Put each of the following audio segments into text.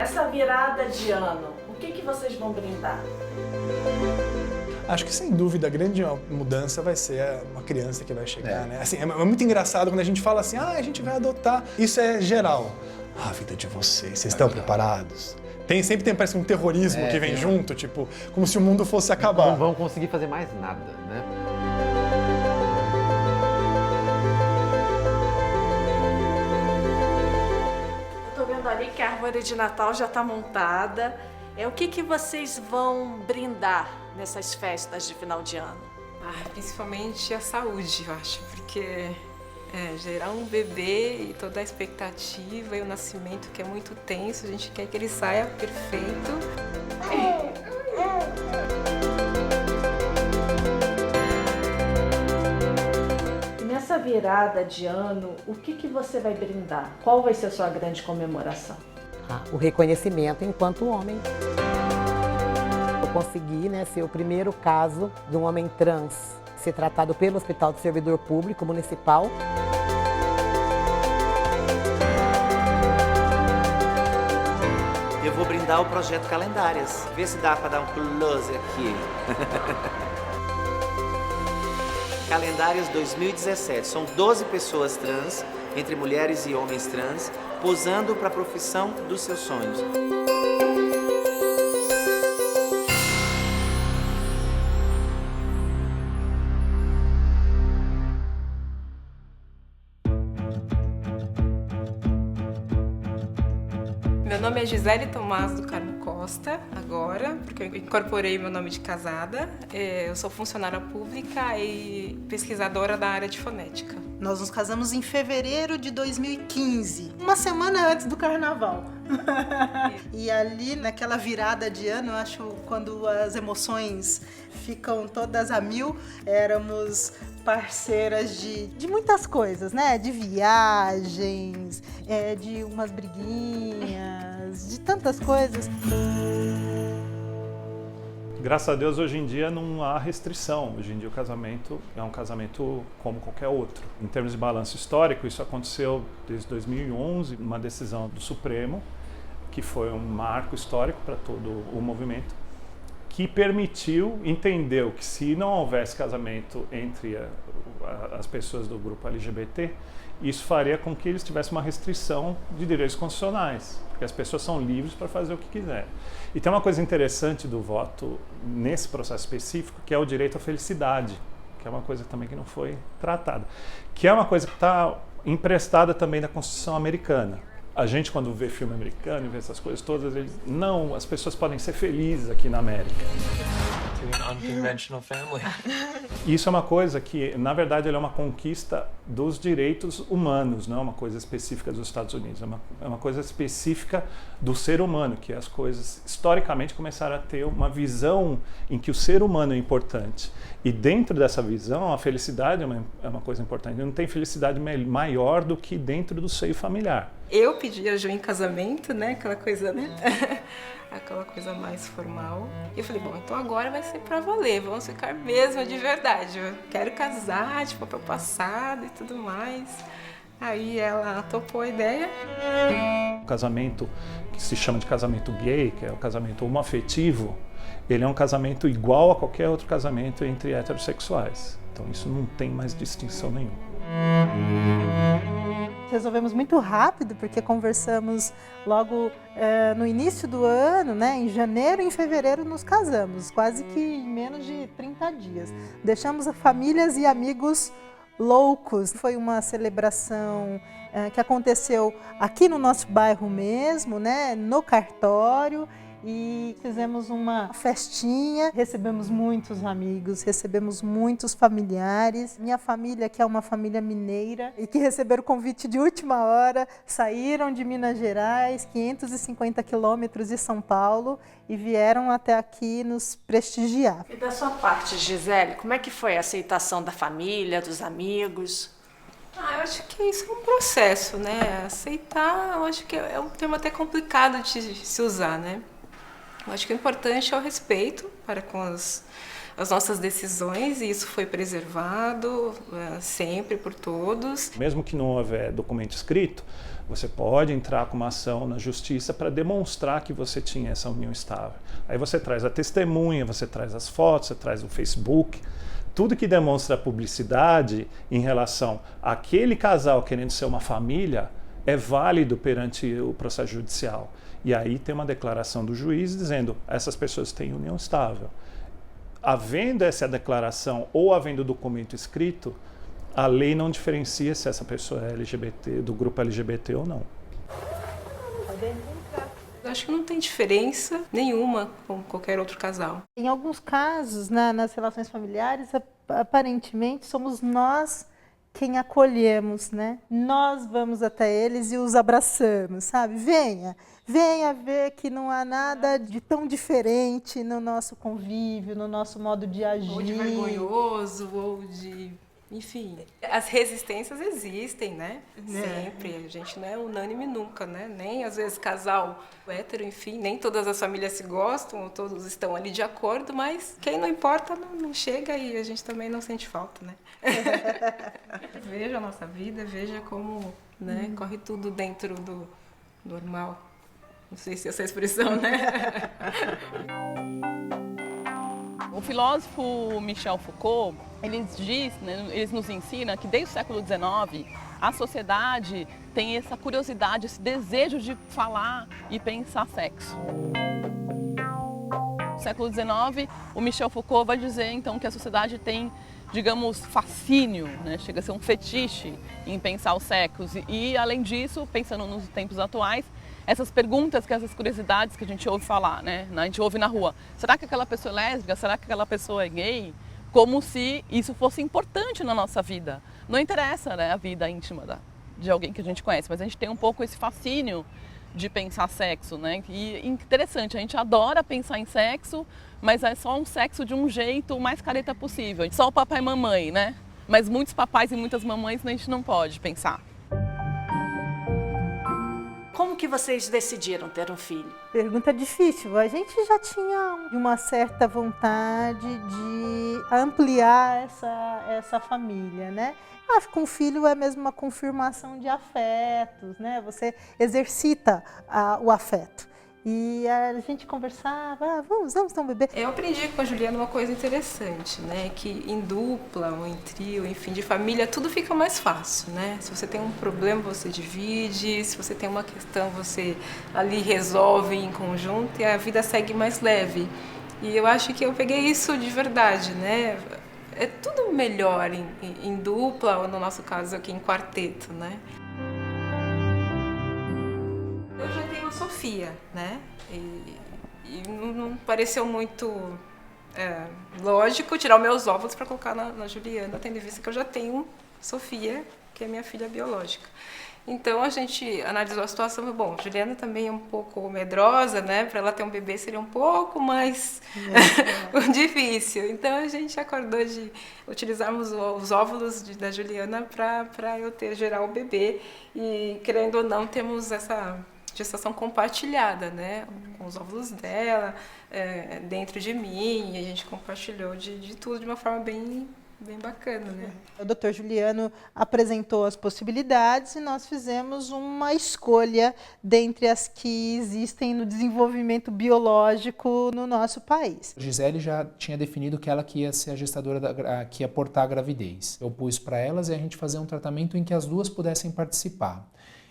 Essa virada de ano, o que vocês vão brindar? Acho que, sem dúvida, a grande mudança vai ser uma criança que vai chegar, né? Assim, é muito engraçado quando a gente fala assim, a gente vai adotar. Isso é geral. A vida de vocês estão preparados? Sempre parece um terrorismo que vem junto, tipo, como se o mundo fosse acabar. Não vão conseguir fazer mais nada, né? Eu tô vendo ali que a árvore de Natal já está montada. O que vocês vão brindar nessas festas de final de ano? Principalmente a saúde, eu acho, porque gerar um bebê e toda a expectativa e o nascimento, que é muito tenso, a gente quer que ele saia perfeito. Nessa virada de ano, o que você vai brindar? Qual vai ser a sua grande comemoração? O reconhecimento enquanto homem. Eu consegui, ser o primeiro caso de um homem trans ser tratado pelo Hospital do Servidor Público Municipal. Eu vou brindar o projeto Calendárias. Vê se dá para dar um close aqui. Calendários 2017. São 12 pessoas trans, entre mulheres e homens trans, posando para a profissão dos seus sonhos. Meu nome é Gisele Tomás do Carmo Costa, agora, porque eu incorporei meu nome de casada. Eu sou funcionária pública e pesquisadora da área de fonética. Nós nos casamos em fevereiro de 2015, uma semana antes do carnaval. E ali, naquela virada de ano, eu acho, quando as emoções ficam todas a mil, éramos parceiras de muitas coisas, né? De viagens, de umas briguinhas, de tantas coisas. Graças a Deus, hoje em dia não há restrição. Hoje em dia o casamento é um casamento como qualquer outro. Em termos de balanço histórico, isso aconteceu desde 2011, uma decisão do Supremo, que foi um marco histórico para todo o movimento, que entendeu que se não houvesse casamento entre as pessoas do grupo LGBT, isso faria com que eles tivessem uma restrição de direitos constitucionais, porque as pessoas são livres para fazer o que quiserem. E tem uma coisa interessante do voto nesse processo específico, que é o direito à felicidade, que é uma coisa também que não foi tratada, que é uma coisa que está emprestada também da Constituição americana. A gente, quando vê filme americano e vê essas coisas todas, não, as pessoas podem ser felizes aqui na América. Isso é uma coisa que, na verdade, é uma conquista dos direitos humanos, não é uma coisa específica dos Estados Unidos, é uma coisa específica do ser humano, que as coisas, historicamente, começaram a ter uma visão em que o ser humano é importante. E dentro dessa visão, a felicidade é uma coisa importante. Não tem felicidade maior do que dentro do seio familiar. Eu pedi a Ju em casamento, né? Aquela coisa, né? Aquela coisa mais formal. E eu falei, bom, então agora vai ser pra valer, vamos ficar mesmo de verdade. Eu quero casar, de papel passado e tudo mais. Aí ela topou a ideia. O casamento que se chama de casamento gay, que é o casamento homoafetivo, ele é um casamento igual a qualquer outro casamento entre heterossexuais. Então isso não tem mais distinção nenhuma. Resolvemos muito rápido, porque conversamos logo no início do ano, né? Em janeiro e em fevereiro nos casamos, quase que em menos de 30 dias. Deixamos famílias e amigos loucos. Foi uma celebração que aconteceu aqui no nosso bairro mesmo, né? No cartório. E fizemos uma festinha, recebemos muitos amigos, recebemos muitos familiares. Minha família, que é uma família mineira e que receberam o convite de última hora, saíram de Minas Gerais, 550 quilômetros de São Paulo, e vieram até aqui nos prestigiar. E da sua parte, Gisele, como é que foi a aceitação da família, dos amigos? Eu acho que isso é um processo, né? Aceitar, eu acho que é um termo até complicado de se usar, né? Eu acho que o importante é o respeito para com as nossas decisões, e isso foi preservado sempre por todos. Mesmo que não houver documento escrito, Você pode entrar com uma ação na justiça para demonstrar que você tinha essa união estável. Aí você traz a testemunha, você traz as fotos, você traz o Facebook, tudo que demonstra a publicidade em relação àquele casal querendo ser uma família é válido perante o processo judicial. E aí tem uma declaração do juiz dizendo essas pessoas têm união estável. Havendo essa declaração ou havendo documento escrito, a lei não diferencia se essa pessoa é LGBT, do grupo LGBT ou não. Eu acho que não tem diferença nenhuma com qualquer outro casal. Em alguns casos, nas relações familiares, aparentemente somos nós quem acolhemos, né? Nós vamos até eles e os abraçamos, sabe? Venha ver que não há nada de tão diferente no nosso convívio, no nosso modo de agir. Ou de vergonhoso, ou de... Enfim, as resistências existem, né? Sempre. A gente não é unânime nunca, né? Nem, às vezes, casal hétero, enfim, nem todas as famílias se gostam, ou todos estão ali de acordo, mas quem não importa não chega e a gente também não sente falta, né? Veja a nossa vida, veja como, né, corre tudo dentro do normal. Não sei se essa é a expressão, né? O filósofo Michel Foucault, ele nos ensina que desde o século XIX a sociedade tem essa curiosidade, esse desejo de falar e pensar sexo. No século XIX, o Michel Foucault vai dizer então que a sociedade tem, digamos, fascínio, né? Chega a ser um fetiche em pensar o sexo e além disso, pensando nos tempos atuais, essas perguntas, essas curiosidades que a gente ouve falar, né? A gente ouve na rua. Será que aquela pessoa é lésbica? Será que aquela pessoa é gay? Como se isso fosse importante na nossa vida. Não interessa, né, a vida íntima de alguém que a gente conhece, mas a gente tem um pouco esse fascínio de pensar sexo, né? E interessante, a gente adora pensar em sexo, mas é só um sexo de um jeito mais careta possível. Só o papai e mamãe, né? Mas muitos papais e muitas mamães a gente não pode pensar. Como que vocês decidiram ter um filho? Pergunta difícil. A gente já tinha uma certa vontade de ampliar essa família, né? Acho que um filho é mesmo uma confirmação de afetos, né? Você exercita o afeto. E a gente conversava, vamos ter um bebê. Eu aprendi com a Juliana uma coisa interessante, né? Que em dupla ou em trio, enfim, de família, tudo fica mais fácil, né? Se você tem um problema, você divide. Se você tem uma questão, você ali resolve em conjunto e a vida segue mais leve. E eu acho que eu peguei isso de verdade, né? É tudo melhor em dupla ou, no nosso caso aqui, em quarteto, né? Eu já tenho a Sofia, né? E não pareceu muito lógico tirar os meus óvulos para colocar na Juliana, tendo em vista que eu já tenho Sofia, que é minha filha biológica. Então a gente analisou a situação, bom, Juliana também é um pouco medrosa, né? Para ela ter um bebê seria um pouco mais difícil. Então a gente acordou de utilizarmos os óvulos da Juliana para eu gerar o bebê e, querendo ou não, temos essa gestação compartilhada, né? Com os óvulos dela, dentro de mim, e a gente compartilhou de tudo de uma forma bem bacana, né? O Dr. Juliano apresentou as possibilidades e nós fizemos uma escolha dentre as que existem no desenvolvimento biológico no nosso país. Gisele já tinha definido que ela que ia ser a gestadora, que ia portar a gravidez. Eu pus para elas e a gente fazer um tratamento em que as duas pudessem participar.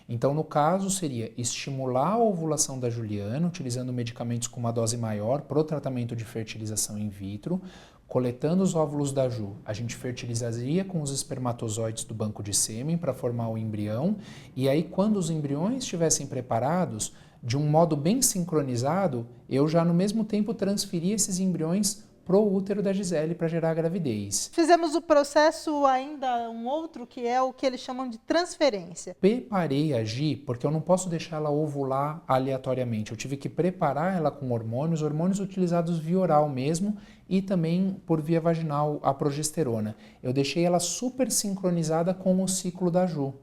Então, no caso, seria estimular a ovulação da Juliana, utilizando medicamentos com uma dose maior para o tratamento de fertilização in vitro. Coletando os óvulos da Ju, a gente fertilizaria com os espermatozoides do banco de sêmen para formar o embrião. E aí, quando os embriões estivessem preparados, de um modo bem sincronizado, eu já no mesmo tempo transferia esses embriões pro útero da Gisele para gerar a gravidez. Fizemos o processo ainda um outro, que é o que eles chamam de transferência. Preparei a Gi porque eu não posso deixar ela ovular aleatoriamente. Eu tive que preparar ela com hormônios utilizados via oral mesmo e também por via vaginal a progesterona. Eu deixei ela super sincronizada com o ciclo da Ju.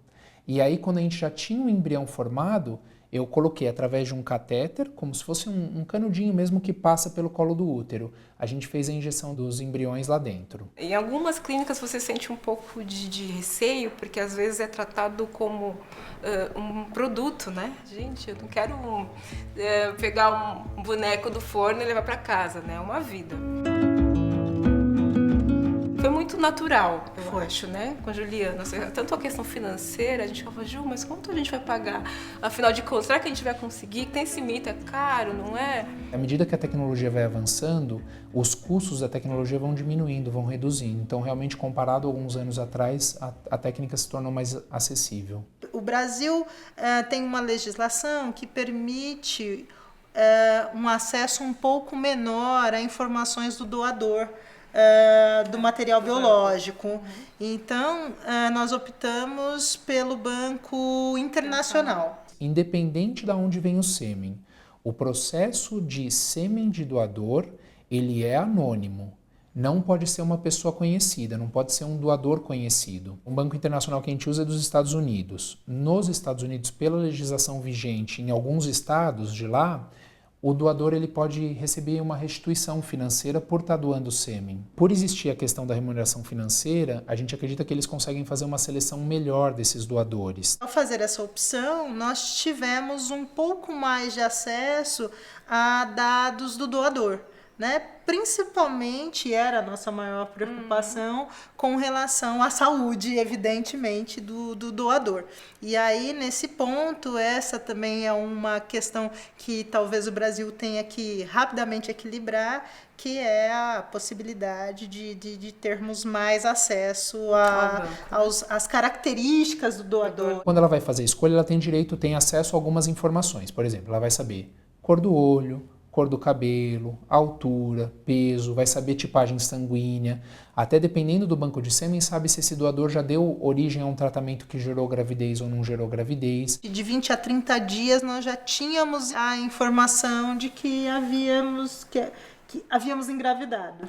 E aí, quando a gente já tinha o embrião formado, Eu coloquei através de um catéter, como se fosse um canudinho mesmo que passa pelo colo do útero. A gente fez a injeção dos embriões lá dentro. Em algumas clínicas você sente um pouco de receio, porque às vezes é tratado como um produto, né? Gente, eu não quero pegar um boneco do forno e levar para casa, né? É uma vida. Foi muito natural, eu acho, né? Com a Juliana. Tanto a questão financeira, a gente falava, Ju, mas quanto a gente vai pagar? Afinal de contas, será que a gente vai conseguir? Tem esse mito, é caro, não é? À medida que a tecnologia vai avançando, os custos da tecnologia vão diminuindo, vão reduzindo. Então, realmente, comparado a alguns anos atrás, a técnica se tornou mais acessível. O Brasil tem uma legislação que permite um acesso um pouco menor a informações do doador do material biológico. Então, nós optamos pelo Banco Internacional. Independente de onde vem o sêmen, o processo de sêmen de doador, ele é anônimo. Não pode ser uma pessoa conhecida, não pode ser um doador conhecido. O Banco Internacional que a gente usa é dos Estados Unidos. Nos Estados Unidos, pela legislação vigente em alguns estados de lá, o doador ele pode receber uma restituição financeira por estar doando sêmen. Por existir a questão da remuneração financeira, a gente acredita que eles conseguem fazer uma seleção melhor desses doadores. Ao fazer essa opção, nós tivemos um pouco mais de acesso a dados do doador, né? Principalmente era a nossa maior preocupação com relação à saúde, evidentemente, do doador. E aí, nesse ponto, essa também é uma questão que talvez o Brasil tenha que rapidamente equilibrar, que é a possibilidade de termos mais acesso às características do doador. Quando ela vai fazer a escolha, ela tem acesso a algumas informações. Por exemplo, ela vai saber cor do olho, cor do cabelo, altura, peso, vai saber tipagem sanguínea. Até dependendo do banco de sêmen, sabe se esse doador já deu origem a um tratamento que gerou gravidez ou não gerou gravidez. De 20 a 30 dias nós já tínhamos a informação de que havíamos engravidado.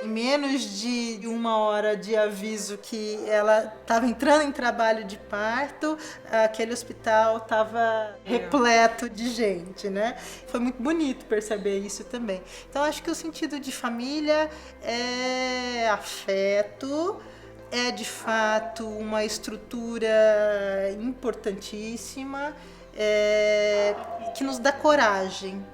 Em menos de 1 hora de aviso que ela estava entrando em trabalho de parto, aquele hospital estava repleto de gente, né? Foi muito bonito perceber isso também. Então, acho que o sentido de família é afeto, é de fato uma estrutura importantíssima, que nos dá coragem.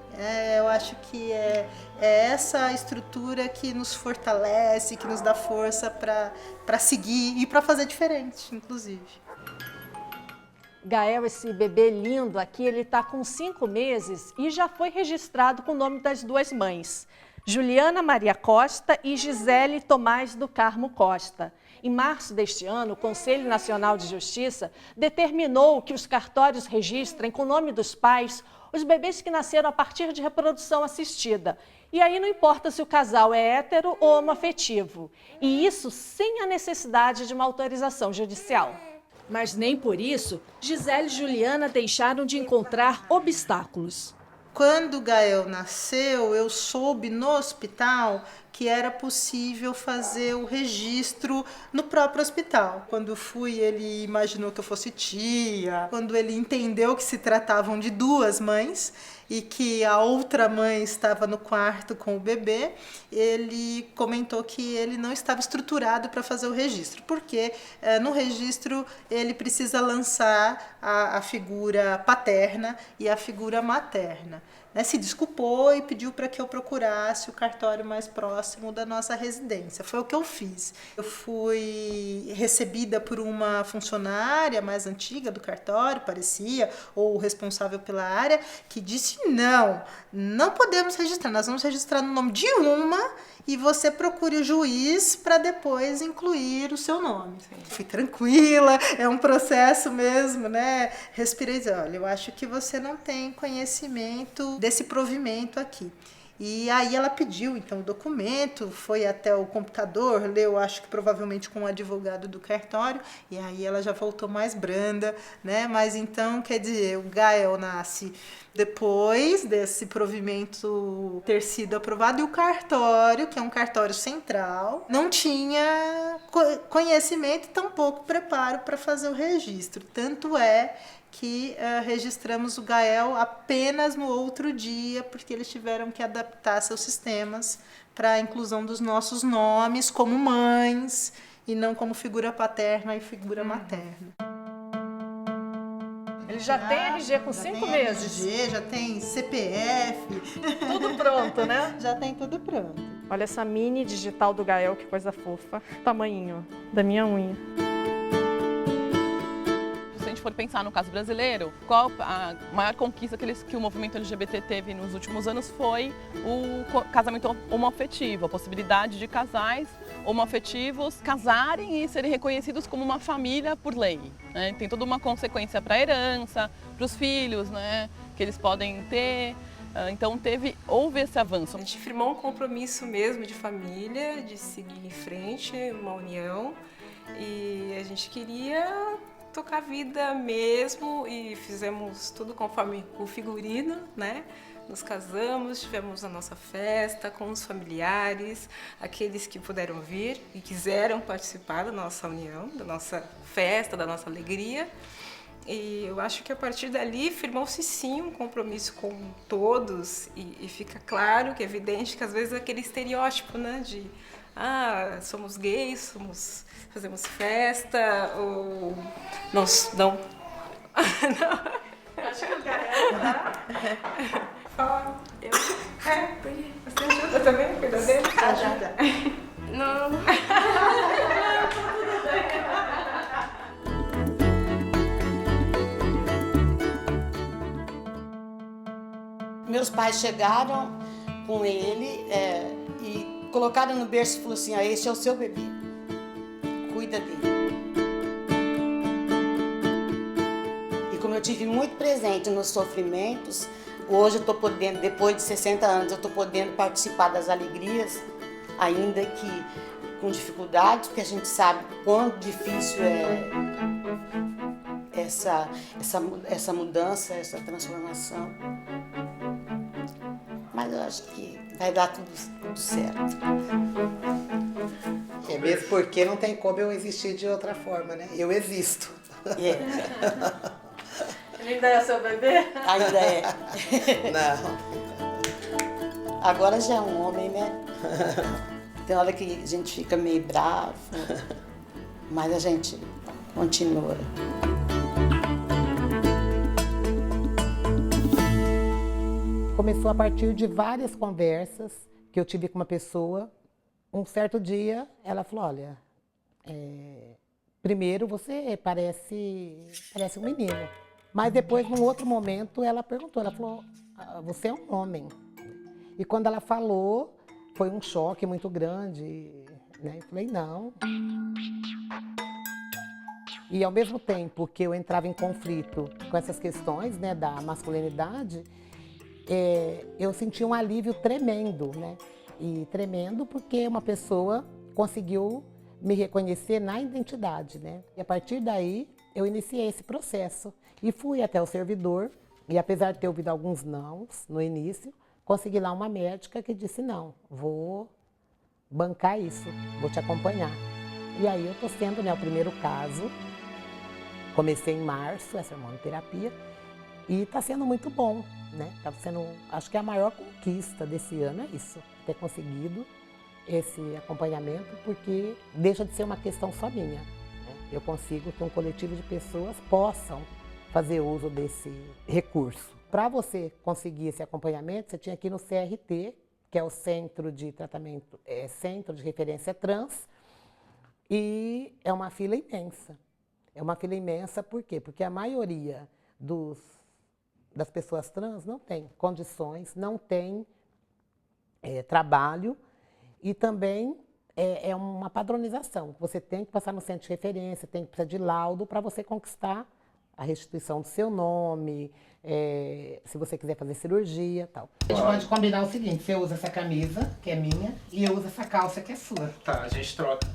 Eu acho que é essa estrutura que nos fortalece, que nos dá força para seguir e para fazer diferente, inclusive. Gael, esse bebê lindo aqui, ele está com 5 meses e já foi registrado com o nome das 2 mães, Juliana Maria Costa e Gisele Tomás do Carmo Costa. Em março deste ano, o Conselho Nacional de Justiça determinou que os cartórios registrem com o nome dos pais os bebês que nasceram a partir de reprodução assistida. E aí não importa se o casal é hétero ou homoafetivo. E isso sem a necessidade de uma autorização judicial. Mas nem por isso, Gisele e Juliana deixaram de encontrar obstáculos. Quando o Gael nasceu, eu soube no hospital que era possível fazer o registro no próprio hospital. Quando fui, ele imaginou que eu fosse tia. Quando ele entendeu que se tratavam de 2 mães e que a outra mãe estava no quarto com o bebê, ele comentou que ele não estava estruturado para fazer o registro, porque no registro ele precisa lançar a figura paterna e a figura materna. Se desculpou e pediu para que eu procurasse o cartório mais próximo da nossa residência. Foi o que eu fiz. Eu fui recebida por uma funcionária mais antiga do cartório, parecia, ou o responsável pela área, que disse: não podemos registrar, nós vamos registrar no nome de uma e você procure o juiz para depois incluir o seu nome. Fui tranquila, é um processo mesmo, né? Respirei e disse: olha, eu acho que você não tem conhecimento desse provimento aqui. E aí ela pediu, então, o documento, foi até o computador, leu, acho que provavelmente com o advogado do cartório, e aí ela já voltou mais branda, né? Mas então, quer dizer, o Gael nasce depois desse provimento ter sido aprovado, e o cartório, que é um cartório central, não tinha conhecimento e tampouco preparo para fazer o registro. Tanto é que registramos o Gael apenas no outro dia, porque eles tiveram que adaptar seus sistemas para a inclusão dos nossos nomes como mães e não como figura paterna e figura materna. Ele já tem RG com 5 meses. RG, já tem CPF. Tudo pronto, né? Já tem tudo pronto. Olha essa mini digital do Gael, que coisa fofa. Tamanhinho da minha unha. Se a gente for pensar no caso brasileiro, qual a maior conquista que o movimento LGBT teve nos últimos anos foi o casamento homoafetivo, a possibilidade de casais homoafetivos casarem e serem reconhecidos como uma família por lei, né? Tem toda uma consequência para a herança, para os filhos, né, que eles podem ter. Então houve esse avanço. A gente firmou um compromisso mesmo de família, de seguir em frente, uma união, e a gente queria tocar a vida mesmo e fizemos tudo conforme o figurino, né? Nos casamos, tivemos a nossa festa com os familiares, aqueles que puderam vir e quiseram participar da nossa união, da nossa festa, da nossa alegria. E eu acho que a partir dali firmou-se sim um compromisso com todos e fica claro que é evidente que às vezes é aquele estereótipo, né, de somos gays, fazemos festa, ou não. Não. Acho que o Gael Você ajuda também a cuidar dele? Ajuda. Não. Meus pais chegaram com ele e colocaram no berço e falaram assim, esse é o seu bebê, cuida dele. E como eu tive muito presente nos sofrimentos, hoje eu estou podendo, depois de 60 anos, eu estou podendo participar das alegrias, ainda que com dificuldades, porque a gente sabe quão difícil é essa mudança, essa transformação. Mas eu acho que vai dar tudo certo. É mesmo porque não tem como eu existir de outra forma, né? Eu existo. Ele ainda é seu bebê? Ainda é. Não. Agora já é um homem, né? Tem hora que a gente fica meio bravo, mas a gente continua. Começou a partir de várias conversas que eu tive com uma pessoa. Um certo dia, ela falou, olha, primeiro você parece um menino. Mas depois, num outro momento, ela perguntou, ela falou, você é um homem. E quando ela falou, foi um choque muito grande, né? Eu falei, não. E ao mesmo tempo que eu entrava em conflito com essas questões, né, da masculinidade, eu senti um alívio tremendo, né? E tremendo porque uma pessoa conseguiu me reconhecer na identidade, né? E a partir daí, eu iniciei esse processo. E fui até o servidor, e apesar de ter ouvido alguns nãos no início, consegui lá uma médica que disse, não, vou bancar isso, vou te acompanhar. E aí eu estou sendo, né, o primeiro caso. Comecei em março essa hormonoterapia e está sendo muito bom, né? Tá sendo, acho que a maior conquista desse ano é isso, ter conseguido esse acompanhamento, porque deixa de ser uma questão só minha, né? Eu consigo que um coletivo de pessoas possam fazer uso desse recurso. Para você conseguir esse acompanhamento, você tinha que ir no CRT, que é o Centro de Tratamento, Centro de Referência Trans, e é uma fila imensa. É uma fila imensa por quê? Porque a maioria das pessoas trans não tem condições, não tem trabalho e também é uma padronização. Você tem que passar no centro de referência, tem que precisar de laudo para você conquistar a restituição do seu nome, se você quiser fazer cirurgia e tal. A gente pode combinar o seguinte, você usa essa camisa, que é minha, e eu uso essa calça, que é sua. Tá, a gente troca.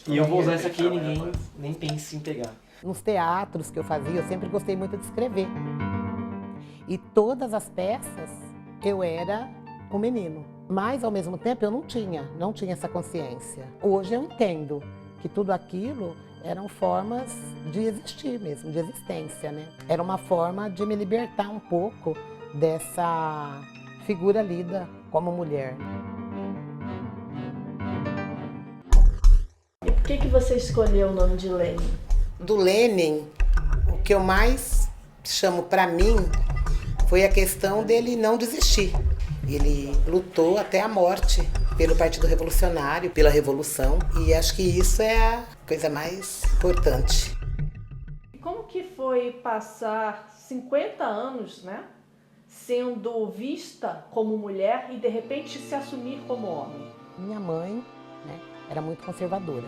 E eu vou usar essa aqui e ninguém nem pense em pegar. Nos teatros que eu fazia, eu sempre gostei muito de escrever. E todas as peças, eu era o menino. Mas, ao mesmo tempo, eu não tinha essa consciência. Hoje eu entendo que tudo aquilo eram formas de existir mesmo, de existência, né? Era uma forma de me libertar um pouco dessa figura lida como mulher. E por que você escolheu o nome de Lenin? Do Lenin, o que eu mais chamo para mim foi a questão dele não desistir. Ele lutou até a morte pelo Partido Revolucionário, pela Revolução, e acho que isso é a coisa mais importante. Como que foi passar 50 anos, né, sendo vista como mulher e de repente se assumir como homem? Minha mãe, né, era muito conservadora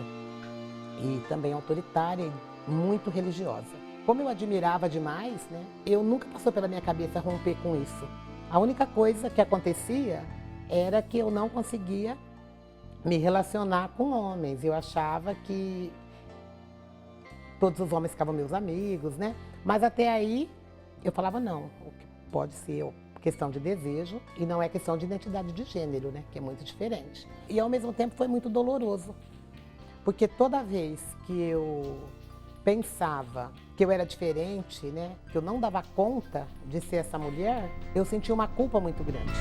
e também autoritária e muito religiosa. Como eu admirava demais, né, eu nunca passou pela minha cabeça romper com isso. A única coisa que acontecia era que eu não conseguia me relacionar com homens. Eu achava que todos os homens ficavam meus amigos, né? Mas até aí eu falava não, o que pode ser questão de desejo e não é questão de identidade de gênero, né? Que é muito diferente. E ao mesmo tempo foi muito doloroso, porque toda vez que eu pensava que eu era diferente, né? Que eu não dava conta de ser essa mulher, eu sentia uma culpa muito grande.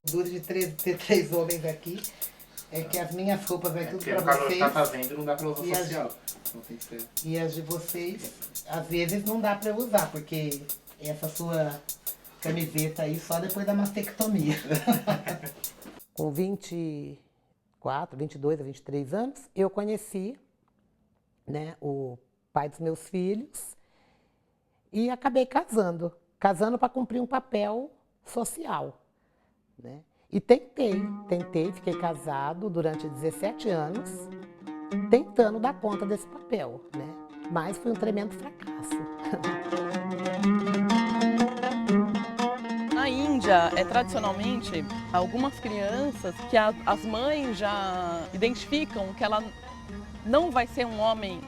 Duro de ter três homens aqui, é que as minhas roupas vai tudo pra vocês. Tá fazendo, não dá pra usar social. Não tem que ser. E as de vocês, às vezes não dá pra eu usar, porque essa sua camiseta aí só depois da mastectomia. Com 24, 22 a 23 anos, eu conheci, né, o pai dos meus filhos e acabei casando para cumprir um papel social, né? E tentei, fiquei casado durante 17 anos, tentando dar conta desse papel, né? Mas foi um tremendo fracasso. Na Índia, tradicionalmente, algumas crianças que as mães já identificam que ela não vai ser um homem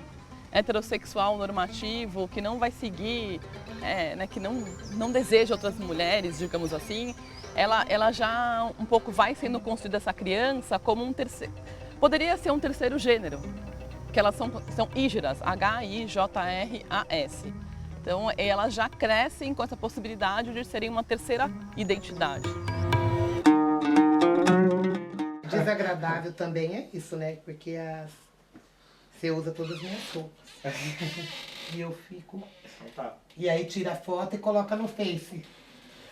heterossexual normativo, que não vai seguir, né, que não deseja outras mulheres, digamos assim, ela já um pouco vai sendo construída essa criança como um terceiro, poderia ser um terceiro gênero, que elas são híjras, H-I-J-R-A-S. Então elas já crescem com essa possibilidade de serem uma terceira identidade. Desagradável também é isso, né? Porque você usa todas as minhas roupas. E eu fico... E aí tira a foto e coloca no Face.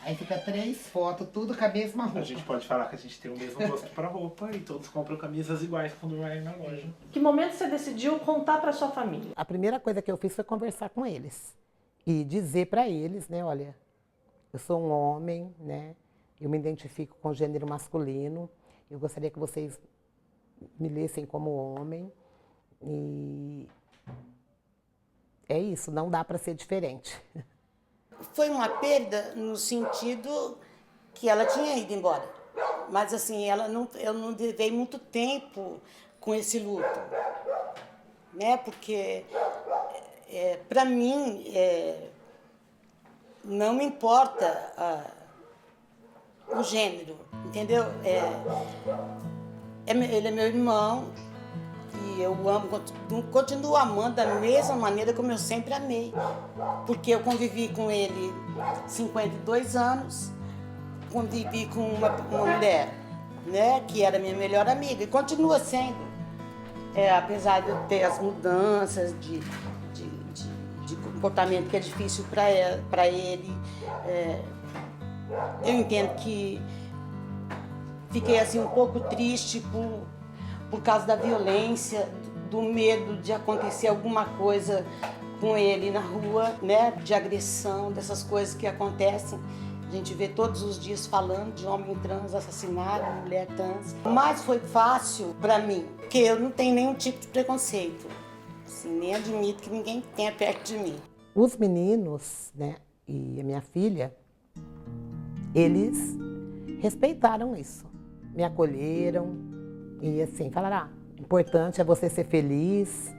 Aí fica 3 fotos, tudo com a mesma roupa. A gente pode falar que a gente tem o mesmo gosto para roupa e todos compram camisas iguais quando vai na loja. Que momento você decidiu contar para sua família? A primeira coisa que eu fiz foi conversar com eles. E dizer para eles, né, olha, eu sou um homem, né? Eu me identifico com o gênero masculino. Eu gostaria que vocês me lessem como homem. E é isso, não dá para ser diferente. Foi uma perda no sentido que ela tinha ido embora. Mas assim, eu não levei muito tempo com esse luto, né? Porque para mim não me importa o gênero, entendeu? Ele é meu irmão e eu amo, continuo amando da mesma maneira como eu sempre amei. Porque eu convivi com ele 52 anos, convivi com uma mulher, né, que era minha melhor amiga e continua sendo. Apesar de eu ter as mudanças de comportamento que é difícil para ele, eu entendo que fiquei assim um pouco triste por causa da violência, do medo de acontecer alguma coisa com ele na rua, né, de agressão, dessas coisas que acontecem. A gente vê todos os dias falando de homem trans assassinado, mulher trans. Mas foi fácil para mim, porque eu não tenho nenhum tipo de preconceito. Assim, nem admito que ninguém tenha perto de mim. Os meninos, né, e a minha filha, eles respeitaram isso, me acolheram e assim, falaram, importante é você ser feliz.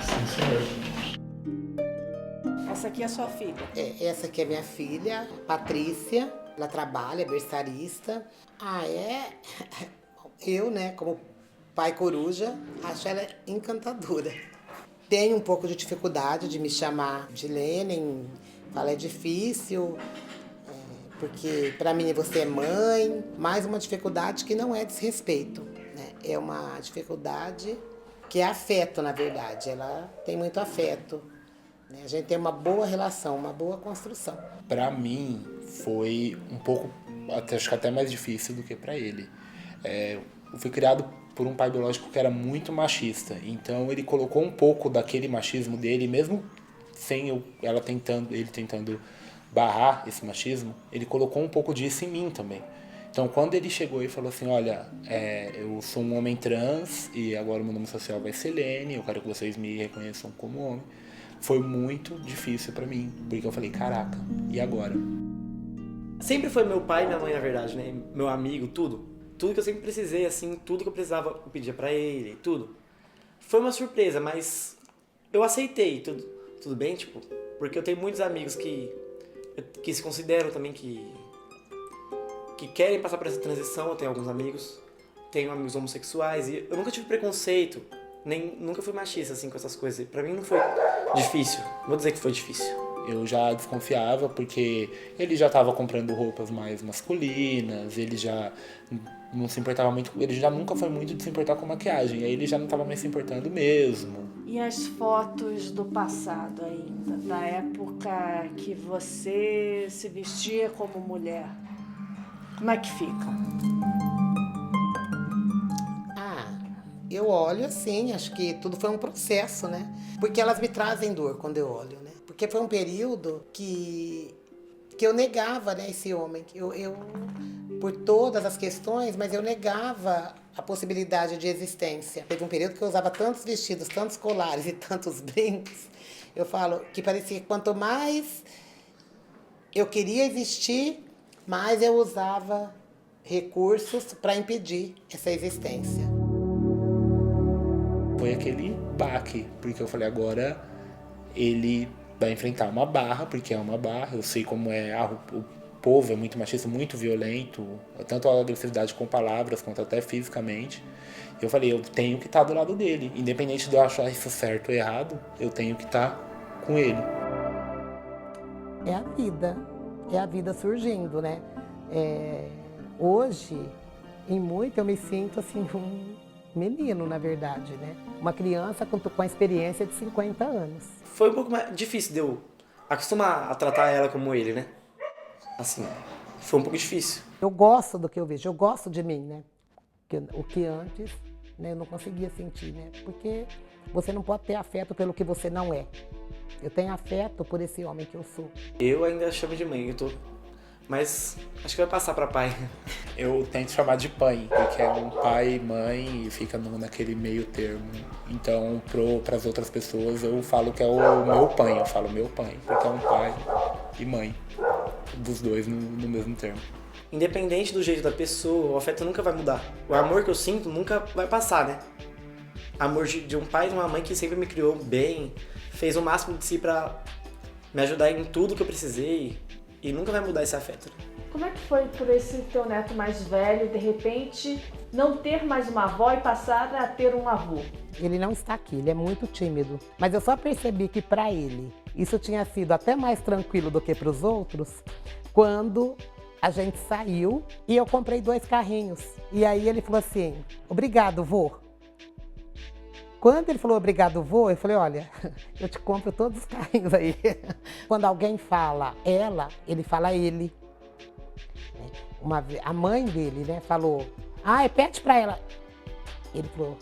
Sim, senhor. Essa aqui é a sua filha. Essa aqui é minha filha, Patrícia, ela trabalha, é berçarista. Eu, né, como pai coruja, acho ela encantadora. Tenho um pouco de dificuldade de me chamar de Lênin, fala é difícil, porque para mim você é mãe, mas uma dificuldade que não é desrespeito, né? É uma dificuldade que é afeto, na verdade, ela tem muito afeto. Né? A gente tem uma boa relação, uma boa construção. Para mim foi um pouco, acho que até mais difícil do que para ele. Eu fui criado por um pai biológico que era muito machista, então ele colocou um pouco daquele machismo dele, mesmo sem ele tentando barrar esse machismo, ele colocou um pouco disso em mim também. Então quando ele chegou e falou assim, olha, eu sou um homem trans e agora o meu nome social vai ser Lene, eu quero que vocês me reconheçam como homem, foi muito difícil para mim, porque eu falei, caraca, e agora? Sempre foi meu pai e minha mãe, na verdade, né? Meu amigo, tudo. Tudo que eu sempre precisei, assim, tudo que eu precisava, eu pedia pra ele, tudo. Foi uma surpresa, mas eu aceitei, tudo bem, tipo, porque eu tenho muitos amigos que se consideram também que querem passar por essa transição, eu tenho alguns amigos, tenho amigos homossexuais, e eu nunca tive preconceito, nunca fui machista, assim, com essas coisas. Pra mim não foi difícil, vou dizer que foi difícil. Eu já desconfiava porque ele já estava comprando roupas mais masculinas, ele já não se importava muito, ele já nunca foi muito de se importar com maquiagem, aí ele já não estava mais se importando mesmo. E as fotos do passado ainda, da época que você se vestia como mulher, como é que fica? Eu olho assim, acho que tudo foi um processo, né? Porque elas me trazem dor quando eu olho, né? Porque foi um período que eu negava, né, esse homem. Eu por todas as questões, mas eu negava a possibilidade de existência. Teve um período que eu usava tantos vestidos, tantos colares e tantos brincos, eu falo que parecia que quanto mais eu queria existir, mais eu usava recursos para impedir essa existência. Foi aquele baque, porque eu falei, agora ele vai enfrentar uma barra, porque é uma barra, eu sei como é, o povo é muito machista, muito violento, tanto a agressividade com palavras, quanto até fisicamente. Eu falei, eu tenho que estar do lado dele, independente de eu achar isso certo ou errado, eu tenho que estar com ele. É a vida surgindo, né? Hoje, em muito, eu me sinto assim, um menino, na verdade, né? Uma criança com a experiência de 50 anos. Foi um pouco mais difícil de eu acostumar a tratar ela como ele, né? Assim, foi um pouco difícil. Eu gosto do que eu vejo, eu gosto de mim, né? O que antes, né, eu não conseguia sentir, né? Porque você não pode ter afeto pelo que você não é. Eu tenho afeto por esse homem que eu sou. Eu ainda chamo de mãe, mas acho que vai passar para pai. Eu tento chamar de pai, porque é um pai e mãe e fica naquele meio termo. Então, para as outras pessoas, eu falo que é o meu pai, eu falo meu pai, porque é um pai e mãe, dos dois no mesmo termo. Independente do jeito da pessoa, o afeto nunca vai mudar. O amor que eu sinto nunca vai passar, né? Amor de um pai e de uma mãe que sempre me criou bem, fez o máximo de si para me ajudar em tudo que eu precisei. E nunca vai mudar esse afeto. Como é que foi por esse teu neto mais velho, de repente, não ter mais uma avó e passar a ter um avô? Ele não está aqui, ele é muito tímido. Mas eu só percebi que para ele isso tinha sido até mais tranquilo do que para os outros quando a gente saiu e eu comprei 2 carrinhos. E aí ele falou assim, obrigado, vô. Quando ele falou obrigado, vô, eu falei, olha, eu te compro todos os carrinhos aí. Quando alguém fala ela, ele fala ele. A mãe dele, né, falou, pede pra ela. Ele falou,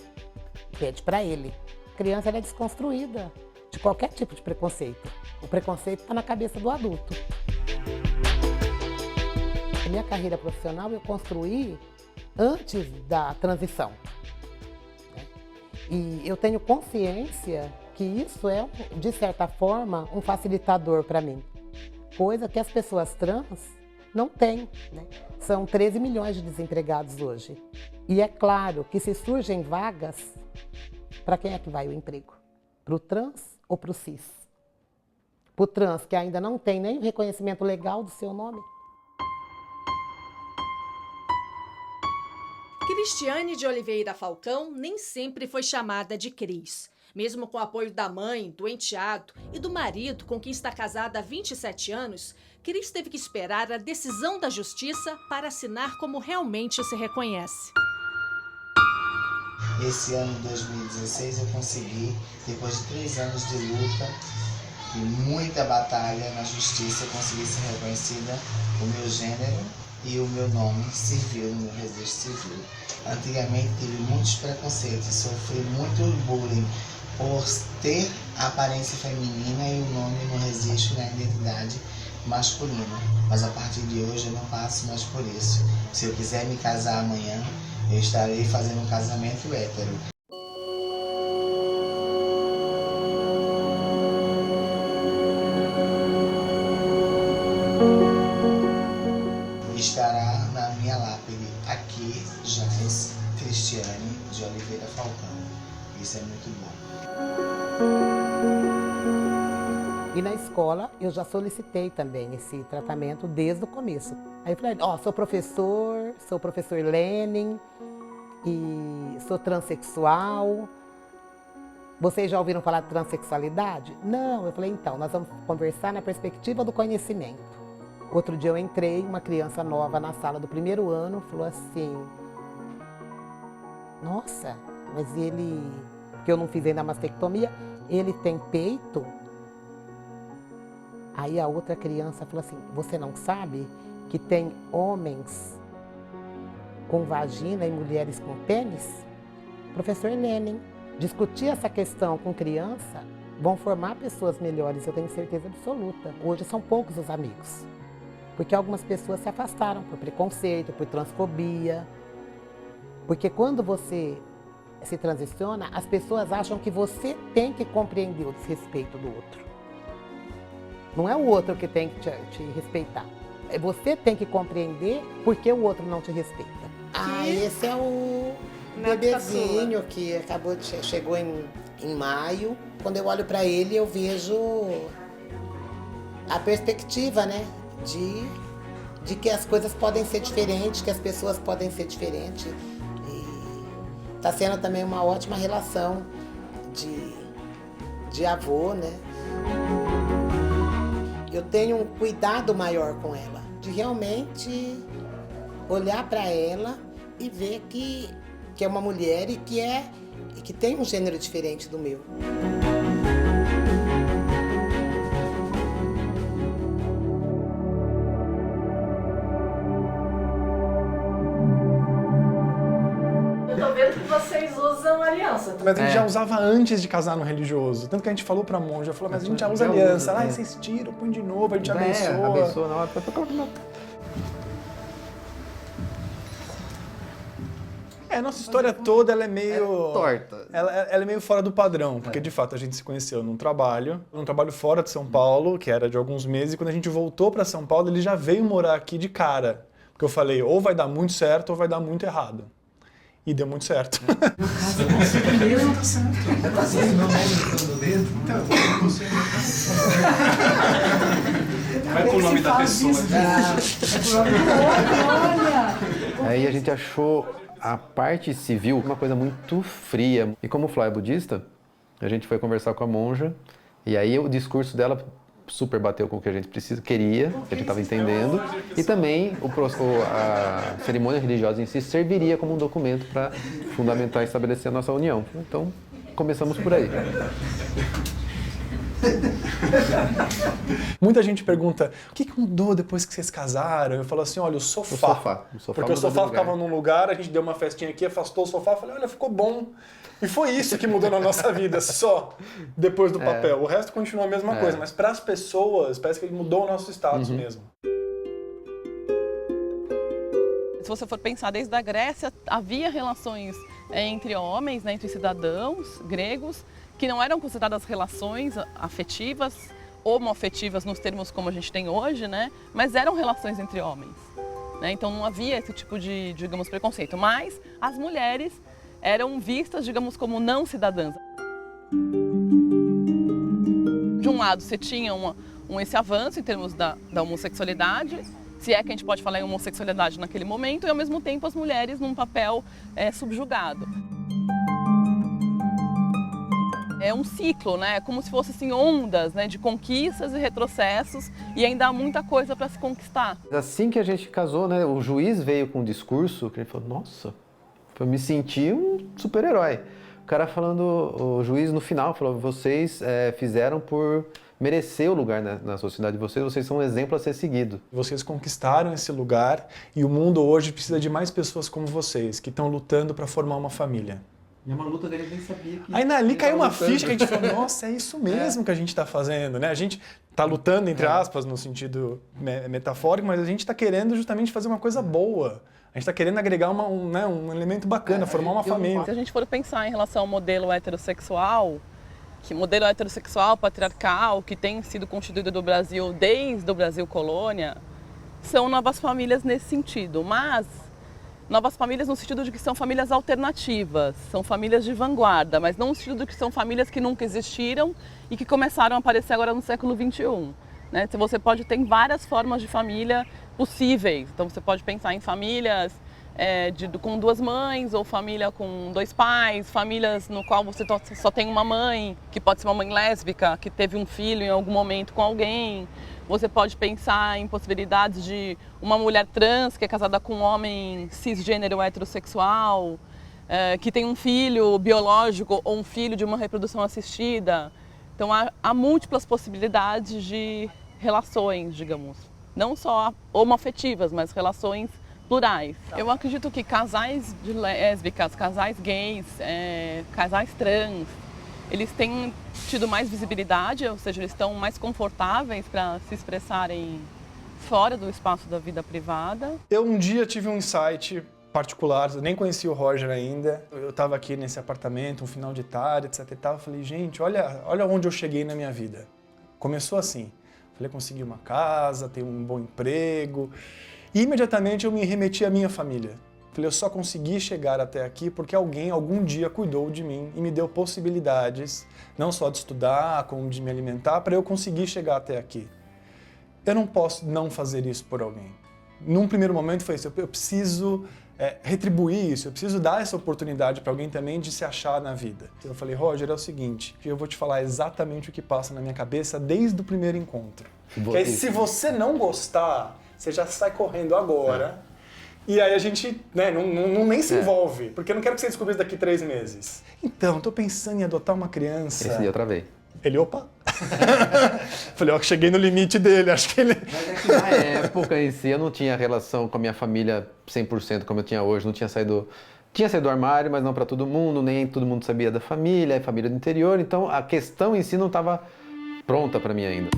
pede pra ele. A criança ela é desconstruída de qualquer tipo de preconceito. O preconceito está na cabeça do adulto. A minha carreira profissional eu construí antes da transição. E eu tenho consciência que isso é, de certa forma, um facilitador para mim. Coisa que as pessoas trans não têm, né? São 13 milhões de desempregados hoje. E é claro que se surgem vagas, para quem é que vai o emprego? Para o trans ou para o cis? Para o trans, que ainda não tem nem o reconhecimento legal do seu nome. Cristiane de Oliveira Falcão nem sempre foi chamada de Cris. Mesmo com o apoio da mãe, do enteado e do marido, com quem está casada há 27 anos, Cris teve que esperar a decisão da justiça para assinar como realmente se reconhece. Esse ano de 2016 eu consegui, depois de 3 anos de luta e muita batalha na justiça, eu consegui ser reconhecida o meu gênero e o meu nome civil no meu registro civil. Antigamente tive muitos preconceitos, sofri muito bullying por ter a aparência feminina e o nome no registro na identidade masculina. Mas a partir de hoje eu não passo mais por isso. Se eu quiser me casar amanhã, eu estarei fazendo um casamento hétero. Estará na minha lápide aqui, Jais Cristiane de Oliveira Falcão. Isso é muito bom. E na escola eu já solicitei também esse tratamento desde o começo. Aí eu falei, sou professor Lenin e sou transexual. Vocês já ouviram falar de transexualidade? Não, eu falei, então, nós vamos conversar na perspectiva do conhecimento. Outro dia eu entrei, uma criança nova na sala do 1º ano, falou assim, nossa, mas ele, que eu não fiz ainda a mastectomia, ele tem peito? Aí a outra criança falou assim, você não sabe que tem homens com vagina e mulheres com pênis? Professor Lenin, discutir essa questão com criança vão formar pessoas melhores, eu tenho certeza absoluta. Hoje são poucos os amigos, porque algumas pessoas se afastaram por preconceito, por transfobia. Porque quando você se transiciona, as pessoas acham que você tem que compreender o desrespeito do outro. Não é o outro que tem que te respeitar. Você tem que compreender porque o outro não te respeita. Esse é o bebezinho que chegou em maio. Quando eu olho para ele, eu vejo a perspectiva, né? De que as coisas podem ser diferentes, que as pessoas podem ser diferentes. E está sendo também uma ótima relação de avô, né? Eu tenho um cuidado maior com ela, de realmente olhar para ela e ver que é uma mulher e que tem um gênero diferente do meu. Vocês usam aliança. Mas a gente já usava antes de casar no religioso. Tanto que a gente falou pra monja, falou, mas a gente já usa aliança. Vocês tiram, põe de novo, a gente abençoa. Abençoa na hora. A nossa história toda ela é meio... torta. Ela é meio fora do padrão, porque de fato a gente se conheceu num trabalho fora de São Paulo, que era de alguns meses, e quando a gente voltou pra São Paulo, ele já veio morar aqui de cara. Porque eu falei, ou vai dar muito certo ou vai dar muito errado. E deu muito certo. Não tá certo. Tá certo, não é no dedo. Então, você vai com o nome da pessoa. Aí a gente achou a parte civil uma coisa muito fria. E como o Flá é budista, a gente foi conversar com a monja. E aí o discurso dela super bateu com o que a gente queria, que a gente estava entendendo. E também a cerimônia religiosa em si serviria como um documento para fundamentar e estabelecer a nossa união. Então, começamos por aí. Muita gente pergunta, o que mudou depois que vocês casaram? Eu falo assim, olha, o sofá. Porque o sofá ficava num lugar, a gente deu uma festinha aqui, afastou o sofá, falei, olha, ficou bom. E foi isso que mudou na nossa vida, só depois do papel. O resto continua a mesma coisa, mas para as pessoas, parece que ele mudou o nosso status mesmo. Se você for pensar, desde a Grécia havia relações entre homens, né, entre cidadãos gregos, que não eram consideradas relações afetivas, homoafetivas nos termos como a gente tem hoje, né, mas eram relações entre homens. Né? Então não havia esse tipo de, digamos, preconceito. Mas as mulheres eram vistas, digamos, como não cidadãs. De um lado, você tinha esse avanço em termos da homossexualidade, se é que a gente pode falar em homossexualidade naquele momento, e ao mesmo tempo as mulheres num papel subjugado. É um ciclo, né? É como se fossem assim, ondas, né, de conquistas e retrocessos, e ainda há muita coisa para se conquistar. Assim que a gente casou, né, o juiz veio com um discurso que ele falou, nossa, eu me senti um super-herói. O cara falando, o juiz no final falou, vocês fizeram por merecer o lugar na sociedade de vocês são um exemplo a ser seguido. Vocês conquistaram esse lugar e o mundo hoje precisa de mais pessoas como vocês, que estão lutando para formar uma família. E é uma luta dele, nem sabia que... Aí ali caiu uma ficha que a gente falou, nossa, é isso mesmo que a gente está fazendo, né? A gente está lutando, entre aspas, no sentido metafórico, mas a gente está querendo justamente fazer uma coisa boa. A gente está querendo agregar um elemento bacana, formar uma família. Se a gente for pensar em relação ao modelo heterossexual, modelo heterossexual, patriarcal, que tem sido constituído no Brasil desde o Brasil colônia, são novas famílias nesse sentido, mas novas famílias no sentido de que são famílias alternativas, são famílias de vanguarda, mas não no sentido de que são famílias que nunca existiram e que começaram a aparecer agora no século XXI. Né? Você pode ter várias formas de família possíveis, então você pode pensar em famílias com duas mães, ou família com dois pais, famílias no qual você só tem uma mãe, que pode ser uma mãe lésbica, que teve um filho em algum momento com alguém. Você pode pensar em possibilidades de uma mulher trans que é casada com um homem cisgênero heterossexual, que tem um filho biológico ou um filho de uma reprodução assistida. Então há múltiplas possibilidades de relações, digamos, não só homoafetivas, mas relações plurais. Eu acredito que casais de lésbicas, casais gays, casais trans, eles têm tido mais visibilidade, ou seja, eles estão mais confortáveis para se expressarem fora do espaço da vida privada. Eu um dia tive um insight particular, eu nem conhecia o Roger ainda. Eu estava aqui nesse apartamento, um final de tarde, etc e tal. Eu falei, gente, olha onde eu cheguei na minha vida. Começou assim. Falei, consegui uma casa, tenho um bom emprego. E imediatamente eu me remeti à minha família. Falei, eu só consegui chegar até aqui porque alguém algum dia cuidou de mim e me deu possibilidades, não só de estudar, como de me alimentar, para eu conseguir chegar até aqui. Eu não posso não fazer isso por alguém. Num primeiro momento foi isso, eu preciso retribuir isso, eu preciso dar essa oportunidade para alguém também de se achar na vida. Eu falei, Roger, é o seguinte, eu vou te falar exatamente o que passa na minha cabeça desde o primeiro encontro. Que aí, se você não gostar, você já sai correndo agora. E aí a gente nem se envolve, porque eu não quero que você descubra isso daqui 3 meses. Então, tô pensando em adotar uma criança. Esse dia eu travei. Ele, opa! Falei, ó, cheguei no limite dele, acho que ele... Mas é que na época em si eu não tinha relação com a minha família 100% como eu tinha hoje, não tinha saído... Tinha saído do armário, mas não para todo mundo, nem todo mundo sabia da família, é família do interior, então a questão em si não estava pronta para mim ainda.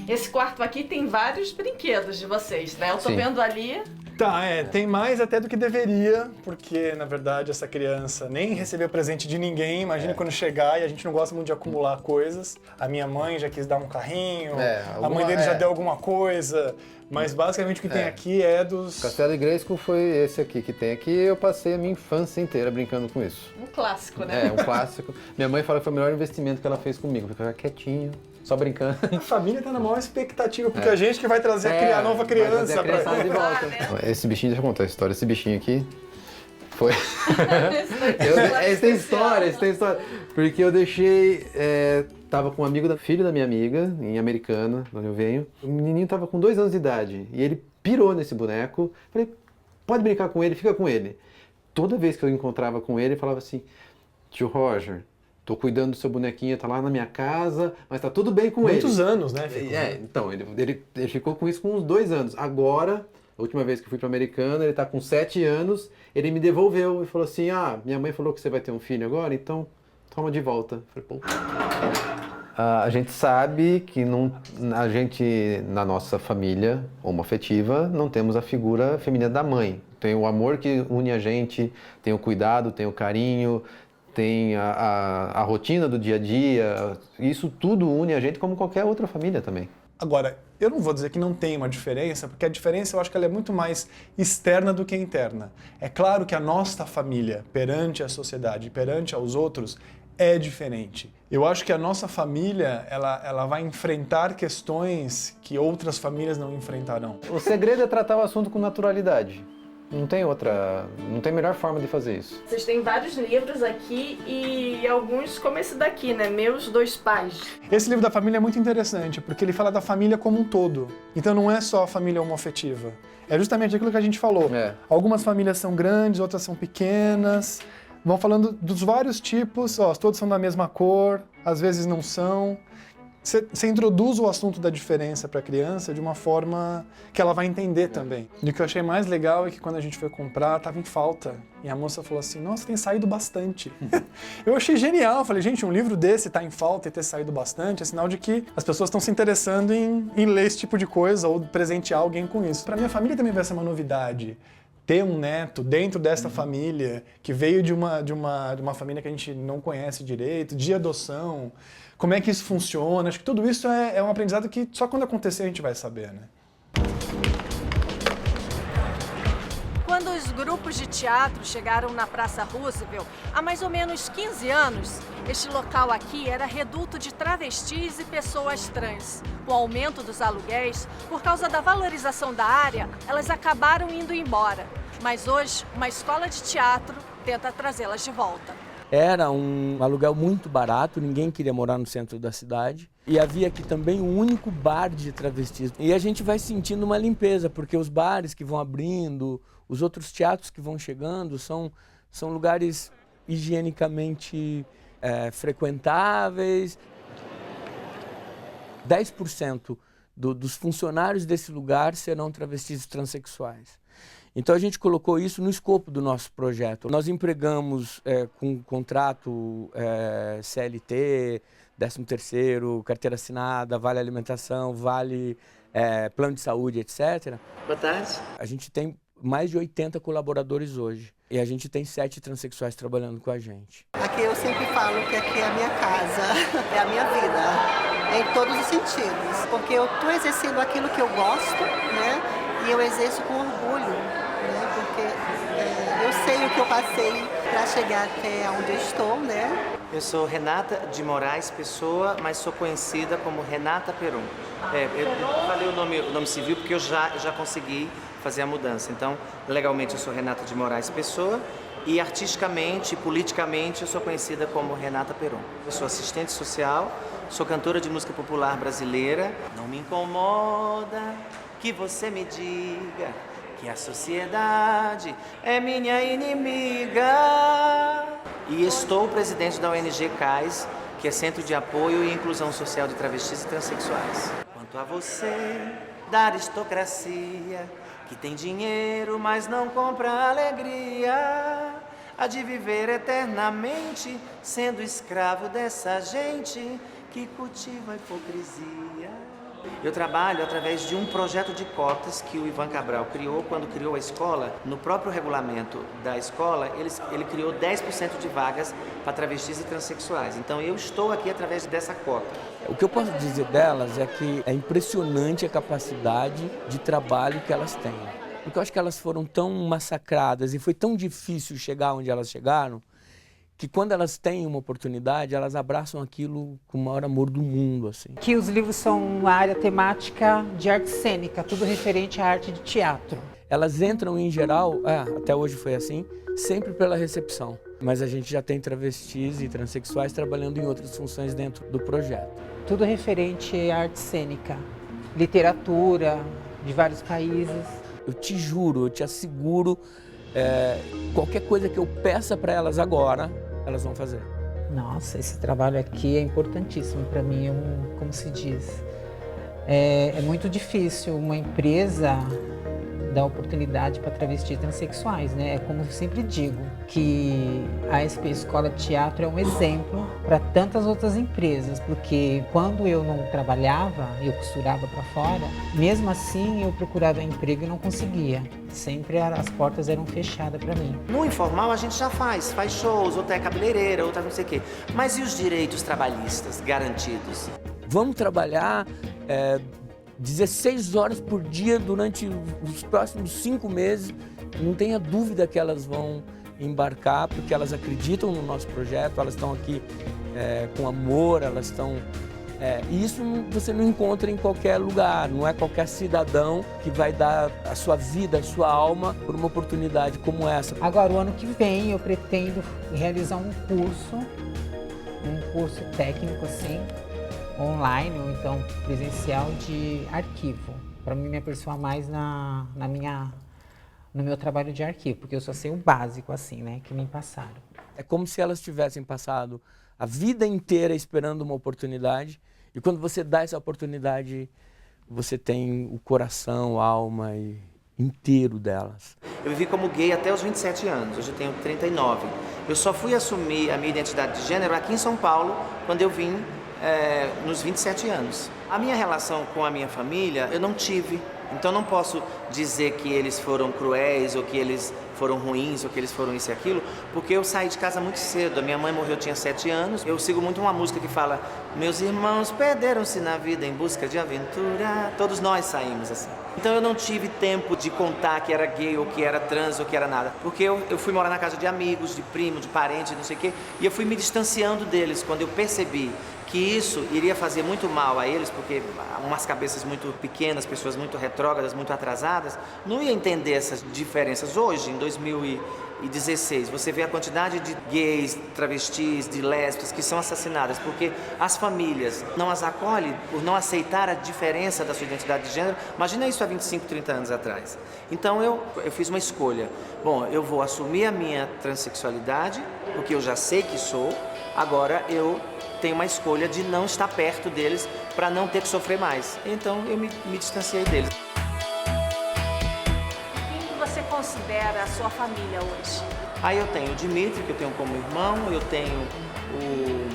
Esse quarto aqui tem vários brinquedos de vocês, né? Eu tô vendo ali... Tá, tem mais até do que deveria, porque, na verdade, essa criança nem recebeu presente de ninguém. Imagina quando chegar, e a gente não gosta muito de acumular coisas. A minha mãe já quis dar um carrinho, a mãe dele já deu alguma coisa. Mas, basicamente, o que tem aqui é dos... Castelo e Grayskull foi esse aqui que tem aqui. Eu passei a minha infância inteira brincando com isso. Um clássico, né? Um clássico. Minha mãe fala que foi o melhor investimento que ela fez comigo. Ficar quietinho, só brincando. A família tá na maior expectativa, porque a gente que vai trazer a nova criança pra de volta. Esse bichinho, deixa eu contar a história. Esse bichinho aqui foi... Esse tem história. Porque eu deixei... Tava com um amigo filho da minha amiga, em Americana, de onde eu venho. O menininho tava com 2 anos de idade e ele pirou nesse boneco. Falei, pode brincar com ele, fica com ele. Toda vez que eu encontrava com ele, ele falava assim, tio Roger, tô cuidando do seu bonequinho, tá lá na minha casa, mas tá tudo bem com ele. Muitos anos, né? Então, ele ficou com isso com uns 2 anos. Agora, a última vez que eu fui pra Americana, ele tá com 7 anos, ele me devolveu e falou assim, minha mãe falou que você vai ter um filho agora, então toma de volta. Eu falei, pô... A gente sabe que a gente, na nossa família homoafetiva, não temos a figura feminina da mãe. Tem o amor que une a gente, tem o cuidado, tem o carinho, tem a rotina do dia a dia. Isso tudo une a gente como qualquer outra família também. Agora, eu não vou dizer que não tem uma diferença, porque a diferença eu acho que ela é muito mais externa do que interna. É claro que a nossa família, perante a sociedade, perante aos outros, é diferente. Eu acho que a nossa família, ela vai enfrentar questões que outras famílias não enfrentarão. O segredo é tratar o assunto com naturalidade. Não tem melhor forma de fazer isso. Vocês têm vários livros aqui e alguns como esse daqui, né? Meus Dois Pais. Esse livro da família é muito interessante, porque ele fala da família como um todo. Então não é só a família homoafetiva. É justamente aquilo que a gente falou. Algumas famílias são grandes, outras são pequenas. Vão falando dos vários tipos, todos são da mesma cor, às vezes não são. Você introduz o assunto da diferença para a criança de uma forma que ela vai entender também. E o que eu achei mais legal é que quando a gente foi comprar, estava em falta. E a moça falou assim, nossa, tem saído bastante. Eu achei genial, falei, gente, um livro desse tá em falta e ter saído bastante é sinal de que as pessoas estão se interessando em ler esse tipo de coisa ou presentear alguém com isso. Para minha família também vai ser uma novidade. Ter um neto dentro dessa família, que veio de uma família que a gente não conhece direito, de adoção, como é que isso funciona. Acho que tudo isso é um aprendizado que só quando acontecer a gente vai saber, né? Quando os grupos de teatro chegaram na Praça Roosevelt, há mais ou menos 15 anos, este local aqui era reduto de travestis e pessoas trans. Com o aumento dos aluguéis, por causa da valorização da área, elas acabaram indo embora. Mas hoje, uma escola de teatro tenta trazê-las de volta. Era um aluguel muito barato, ninguém queria morar no centro da cidade. E havia aqui também um único bar de travestis. E a gente vai sentindo uma limpeza, porque os bares que vão abrindo, os outros teatros que vão chegando, são lugares higienicamente frequentáveis. 10% dos funcionários desse lugar serão travestis transexuais. Então a gente colocou isso no escopo do nosso projeto. Nós empregamos com contrato CLT, 13º, carteira assinada, vale alimentação, vale plano de saúde, etc. Boa tarde. A gente tem mais de 80 colaboradores hoje. E a gente tem 7 transexuais trabalhando com a gente. Aqui eu sempre falo que aqui é a minha casa, é a minha vida, em todos os sentidos. Porque eu estou exercendo aquilo que eu gosto, né? E eu exerço com orgulho, né? Porque eu sei o que eu passei para chegar até onde eu estou, né? Eu sou Renata de Moraes Pessoa, mas sou conhecida como Renata Peron. Eu falei o nome civil porque eu já consegui fazer a mudança. Então, legalmente eu sou Renata de Moraes Pessoa e artisticamente, politicamente, eu sou conhecida como Renata Peron. Eu sou assistente social, sou cantora de música popular brasileira. Não me incomoda que você me diga que a sociedade é minha inimiga. E estou presidente da ONG CAIS, que é Centro de Apoio e Inclusão Social de Travestis e Transsexuais. Quanto a você, da aristocracia, que tem dinheiro, mas não compra alegria, há de viver eternamente, sendo escravo dessa gente que cultiva a hipocrisia. Eu trabalho através de um projeto de cotas que o Ivan Cabral criou quando criou a escola. No próprio regulamento da escola, ele criou 10% de vagas para travestis e transexuais. Então eu estou aqui através dessa cota. O que eu posso dizer delas é que é impressionante a capacidade de trabalho que elas têm. Porque eu acho que elas foram tão massacradas e foi tão difícil chegar onde elas chegaram, que quando elas têm uma oportunidade, elas abraçam aquilo com o maior amor do mundo, assim. Que os livros são uma área temática de arte cênica, tudo referente à arte de teatro. Elas entram em geral, até hoje foi assim, sempre pela recepção. Mas a gente já tem travestis e transexuais trabalhando em outras funções dentro do projeto. Tudo referente à arte cênica, literatura de vários países. Eu te juro, eu te asseguro, qualquer coisa que eu peça para elas agora, elas vão fazer. Nossa, esse trabalho aqui é importantíssimo para mim, como se diz. É muito difícil uma empresa dar oportunidade para travestis transexuais, né? É como eu sempre digo, que a SP Escola de Teatro é um exemplo para tantas outras empresas, porque quando eu não trabalhava, eu costurava para fora, mesmo assim eu procurava emprego e não conseguia. Sempre as portas eram fechadas para mim. No informal a gente já faz shows, outra é cabeleireira, outra não sei o quê. Mas e os direitos trabalhistas garantidos? Vamos trabalhar 16 horas por dia durante os próximos 5 meses. Não tenha dúvida que elas vão embarcar, porque elas acreditam no nosso projeto, elas estão aqui com amor, elas estão... E isso você não encontra em qualquer lugar, não é qualquer cidadão que vai dar a sua vida, a sua alma por uma oportunidade como essa. Agora, o ano que vem, eu pretendo realizar um curso técnico assim, online ou então presencial de arquivo, para mim me aperfeiçoar mais no meu trabalho de arquivo, porque eu só sei o básico assim, né, que me passaram. É como se elas tivessem passado a vida inteira esperando uma oportunidade, e quando você dá essa oportunidade, você tem o coração, a alma inteiro delas. Eu vivi como gay até os 27 anos, hoje eu tenho 39. Eu só fui assumir a minha identidade de gênero aqui em São Paulo, quando eu vim nos 27 anos. A minha relação com a minha família, eu não tive. Então não posso dizer que eles foram cruéis, ou que eles foram ruins, ou que eles foram isso e aquilo, porque eu saí de casa muito cedo. A minha mãe morreu, eu tinha 7 anos. Eu sigo muito uma música que fala: meus irmãos perderam-se na vida em busca de aventura. Todos nós saímos assim. Então eu não tive tempo de contar que era gay, ou que era trans, ou que era nada. Porque eu fui morar na casa de amigos, de primo, de parente, não sei o quê, e eu fui me distanciando deles quando eu percebi que isso iria fazer muito mal a eles, porque umas cabeças muito pequenas, pessoas muito retrógradas, muito atrasadas, não ia entender essas diferenças. Hoje, em 2016, você vê a quantidade de gays, travestis, de lésbicas que são assassinadas, porque as famílias não as acolhem por não aceitar a diferença da sua identidade de gênero. Imagina isso há 25, 30 anos atrás. Então eu fiz uma escolha. Bom, eu vou assumir a minha transexualidade, porque eu já sei que sou. Agora eu tenho uma escolha de não estar perto deles para não ter que sofrer mais. Então eu me distanciei deles. Quem você considera a sua família hoje? Aí eu tenho o Dimitri, que eu tenho como irmão, eu tenho o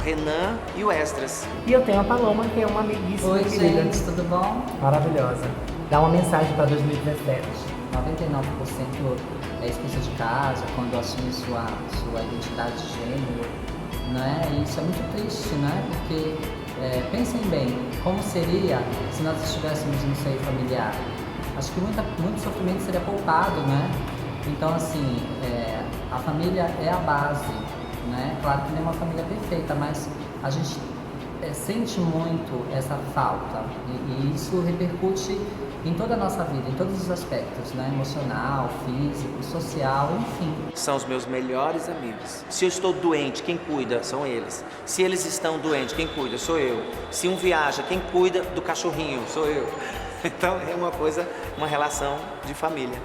Renan e o Esdras. E eu tenho a Paloma, que é uma amiguíssima. Oi, querida. gente, tudo bom? Maravilhosa. Dá uma mensagem para 2017. 99% é expulsa de casa quando assume sua identidade de gênero. Né? E isso é muito triste, né? Porque pensem bem, como seria se nós estivéssemos no seio familiar? Acho que muito sofrimento seria poupado, né? Então, assim, a família é a base, né? Claro que não é uma família perfeita, mas a gente sente muito essa falta e isso repercute em toda a nossa vida, em todos os aspectos, né? Emocional, físico, social, enfim. São os meus melhores amigos. Se eu estou doente, quem cuida são eles. Se eles estão doentes, quem cuida sou eu. Se um viaja, quem cuida do cachorrinho sou eu. Então é uma relação de família.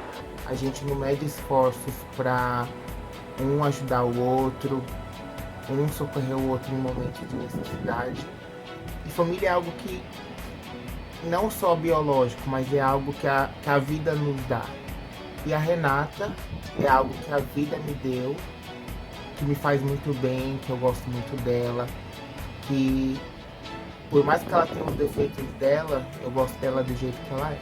A gente não mede esforços para um ajudar o outro, um socorrer o outro em momentos de necessidade. E família é algo que não só biológico, mas é algo que a vida nos dá. E a Renata é algo que a vida me deu, que me faz muito bem, que eu gosto muito dela, que por mais que ela tenha os defeitos dela, eu gosto dela do jeito que ela é.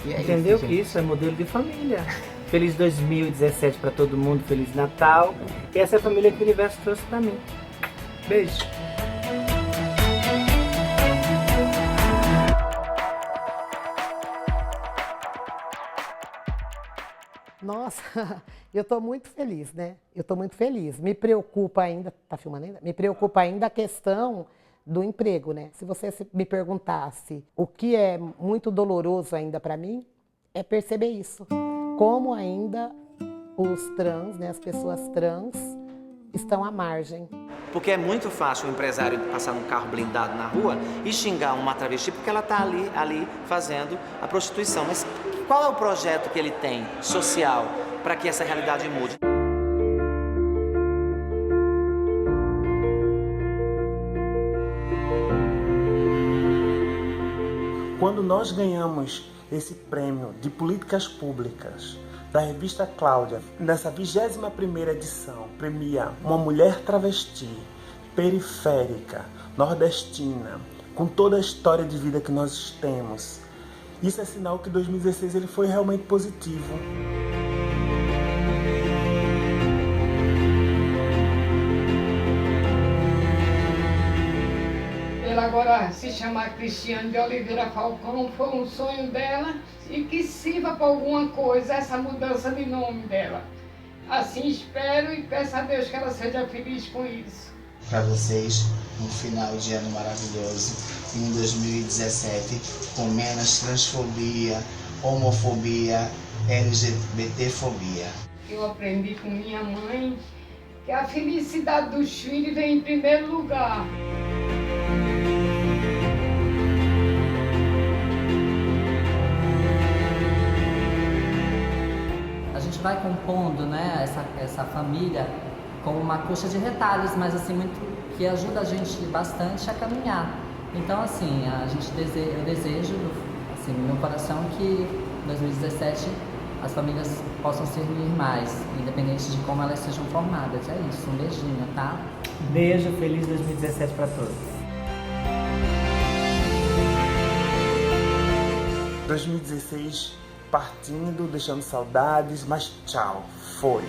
E é Entendeu isso, que gente. isso é modelo de família. Feliz 2017 para todo mundo, Feliz Natal. E essa é a família que o universo trouxe para mim. Beijo. Nossa, eu estou muito feliz, né? Eu estou muito feliz. Me preocupa ainda, tá filmando ainda? Me preocupa ainda a questão do emprego, né? Se você me perguntasse o que é muito doloroso ainda para mim, é perceber isso. Como ainda os trans, né, as pessoas trans, estão à margem. Porque é muito fácil o empresário passar num carro blindado na rua e xingar uma travesti porque ela está ali fazendo a prostituição. Mas qual é o projeto que ele tem, social, para que essa realidade mude? Quando nós ganhamos esse prêmio de políticas públicas da revista Cláudia, nessa 21ª edição, premia uma mulher travesti, periférica, nordestina, com toda a história de vida que nós temos. Isso é sinal que 2016 ele foi realmente positivo. Ela agora se chamar Cristiane de Oliveira Falcão, foi um sonho dela e que sirva para alguma coisa essa mudança de nome dela. Assim espero e peço a Deus que ela seja feliz com isso. Para vocês, um final de ano maravilhoso e um 2017 com menos transfobia, homofobia, LGBTfobia. Eu aprendi com minha mãe que a felicidade dos filhos vem em primeiro lugar. A gente vai compondo, né, essa família como uma coxa de retalhos, mas assim muito que ajuda a gente bastante a caminhar. Então assim, eu desejo assim, no meu coração que em 2017 as famílias possam se unir mais, independente de como elas sejam formadas. É isso, um beijinho, tá? Beijo, feliz 2017 para todos. 2016 partindo, deixando saudades, mas tchau, foi.